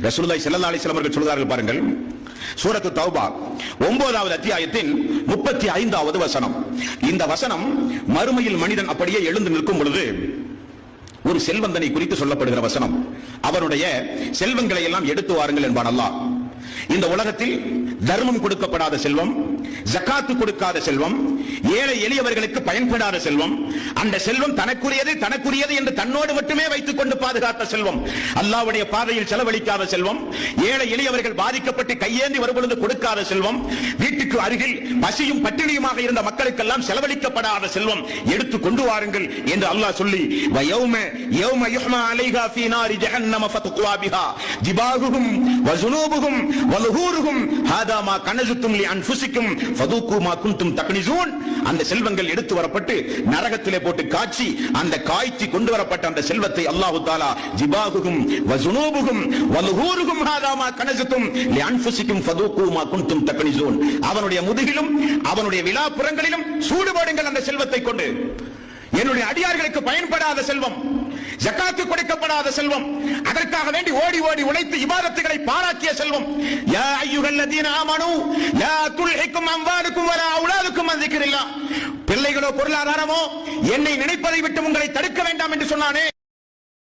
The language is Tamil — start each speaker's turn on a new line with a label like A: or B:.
A: ரசூலுல்லாஹி ஸல்லல்லாஹு அலைஹி வஸல்லம் அவர்கள் சொல்கிறார்கள் பாருங்கள், சூரத்து தௌபா 9வது அத்தியாயத்தின் 35வது வசனம். இந்த வசனம் மறுமையில் மனிதன் அப்படியே எழுந்து நிற்கும் பொழுது ஒரு செல்வந்தனை குறித்து சொல்லப்படுகிற வசனம். அவனுடைய செல்வங்களை எல்லாம் எடுத்து வாருங்கள் என்பான் அல்லாஹ். இந்த உலகத்தில் தர்மம் கொடுக்கப்படாத செல்வம், ஜகாத்து கொடுக்காத செல்வம், ஏழை எளியவர்களுக்கு பயன்படாத செல்வம், அந்த செல்வம் தனக்குரியது என்று தன்னோடு மட்டுமே வைத்துக் கொண்டு பாதுகாத்த செல்வம், அல்லாஹ்வுடைய பாதையில் செலவழிக்காத செல்வம், ஏழை எளியவர்கள் பாதிக்கப்பட்டு கையேந்தி வரும்பொழுது கொடுக்காத செல்வம், வீட்டுக்கு அருகில் பசியும் பட்டினியுமாக இருந்த மக்களுக்கெல்லாம் செலவழிக்கப்படாத செல்வம் எடுத்து கொண்டு வாருங்கள் என்று அல்லாஹ் சொல்லி, யௌம யுஹ்மா அலைஹா ஃபீ நாரி ஜஹன்னம ஃபதுக்வா பிஹா ஜிபாஹுஹும் வஸுனூபுஹும் வலுஹூருஹும் ஹாதா மா கனஸுதும் லிஅன்ஃபுசிக்கும் ஃபதுகு மா குன்தும் தக்னிஸூன். அந்த செல்வங்கள் எடுத்து வரப்பட்டு நரகத்திலே போட்டு காய்ச்சி, அந்த காய்ச்சி கொண்டு வரப்பட்ட அந்த செல்வத்தை அல்லாஹ் தஆலா ஜிபாஹுஹும் வஸுனூபுஹும் வலுஹூருஹும் ஹாதா மா கனஸுதும் லிஅன்ஃபுசிக்கும் ஃபதுகு மா குன்தும் தக்னிஸூன். அவனுடைய முதுகிலும் அவனுடைய விலாப்புறங்களிலும் சூடு போடுங்கள் அந்த செல்வத்தை கொண்டு. என்னுடைய அடியார்களுக்கு பயன்படாத செல்வம், ஜகாத்து கொடுக்கப்படாத செல்வம், அதற்காக வேண்டி ஓடி ஓடி உழைத்து இபாதத்துகளை பாராட்டிய செல்வம். யா அய்யுஹல்லதீன ஆமனூ லா துல்ஹிக்கும் அம்வாலுக்கும் வலா அவுலாதுக்கும் அன் ذிக்ரில்லாஹ். பிள்ளைகளோ பொருளாதாரமோ என்னை நினைப்பதை விட்டு உங்களை தடுக்க வேண்டாம் என்று சொன்னானே.